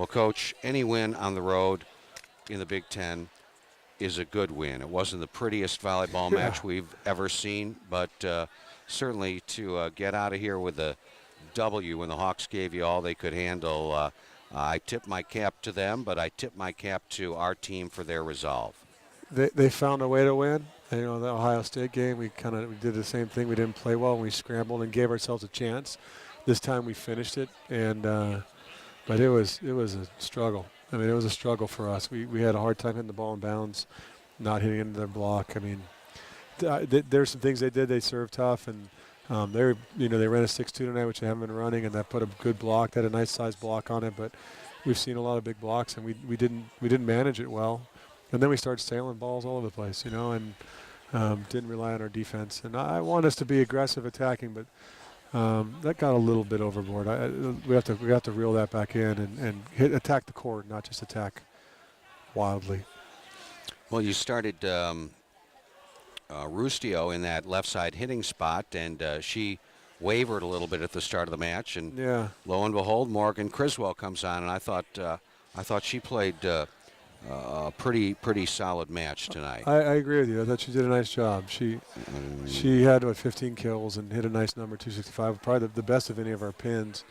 Well, Coach, any win on the road in the Big Ten is a good win. It wasn't the prettiest volleyball match we've ever seen, but certainly to get out of here with a W when the Hawks gave you all they could handle, I tip my cap to them, but I tip my cap to our team for their resolve. They found a way to win. And, the Ohio State game, we did the same thing. We didn't play well, and we scrambled and gave ourselves a chance. This time we finished it, and but it was a struggle. I mean, it was a struggle for us. We had a hard time hitting the ball in bounds, not hitting into their block. I mean, there's some things they did. They served tough, and they ran a 6-2 tonight, which they haven't been running, and that put a good block. They had a nice size block on it, but we've seen a lot of big blocks, and we didn't manage it well. And then we started sailing balls all over the place, and didn't rely on our defense. And I want us to be aggressive attacking, but that got a little bit overboard. We have to reel that back in and attack the court, not just attack wildly. Well, you started Rustio in that left side hitting spot, and she wavered a little bit at the start of the match. And lo and behold, Morgan Criswell comes on, and I thought she played a pretty solid match tonight. I agree with you. I thought she did a nice job. She had 15 kills and hit a nice number, 265, probably the best of any of our pins.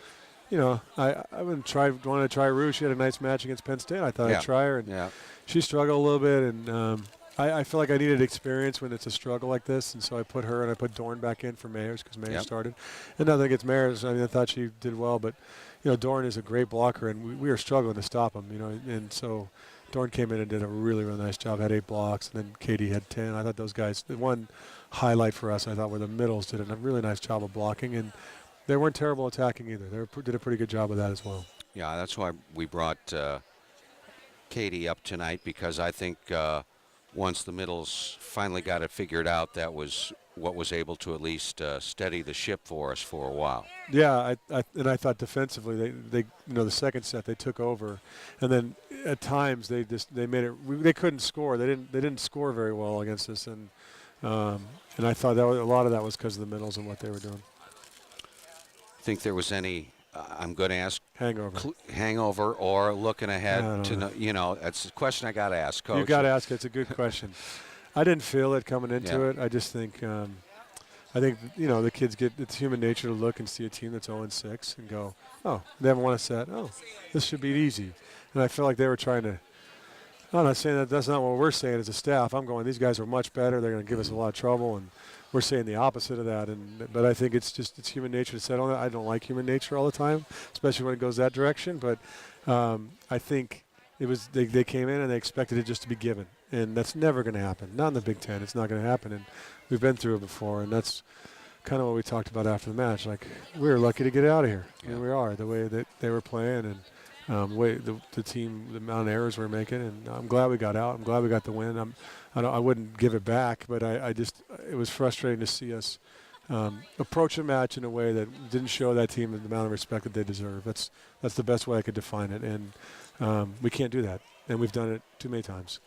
I wanted to try Rue. She had a nice match against Penn State. I thought I'd try her, and she struggled a little bit. And I feel like I needed experience when it's a struggle like this, and so I put her and I put Dorn back in for Mayers because Mayers started. And nothing against Mayers. I mean, I thought she did well, but Dorn is a great blocker, and we were struggling to stop him. And so Dorn came in and did a really, really nice job, had 8 blocks, and then Katie had 10. I thought those guys, the one highlight for us, I thought, were the middles did a really nice job of blocking, and they weren't terrible attacking either. They did a pretty good job of that as well. Yeah, that's why we brought Katie up tonight, because I think once the middles finally got it figured out, that was what was able to at least steady the ship for us for a while. Yeah, I thought defensively they the second set they took over, and then at times they made it. They couldn't score. They didn't score very well against us, and I thought that a lot of that was because of the middles and what they were doing. Think there was any? I'm going to ask hangover or looking ahead to that's the question I got to ask, Coach. You got to ask. It's a good question. I didn't feel it coming into it. I just think the kids it's human nature to look and see a team that's 0-6 and go, oh, they haven't won a set. Oh, this should be easy. And I feel like they were trying to. I'm not saying that's not what we're saying as a staff. I'm going, these guys are much better. They're going to give us a lot of trouble, and we're saying the opposite of that. But I think it's human nature to settle on that. I don't like human nature all the time, especially when it goes that direction. But I think it was they came in and they expected it just to be given, and that's never going to happen. Not in the Big Ten. It's not going to happen, and we've been through it before, and that's kind of what we talked about after the match. Like, we were lucky to get out of here. Yeah. Here we are, the way that they were playing, and the way the team, the amount of errors we're making, and I'm glad we got out. I'm glad we got the win. I wouldn't give it back, but it was frustrating to see us approach a match in a way that didn't show that team the amount of respect that they deserve. That's the best way I could define it, and we can't do that, and we've done it too many times.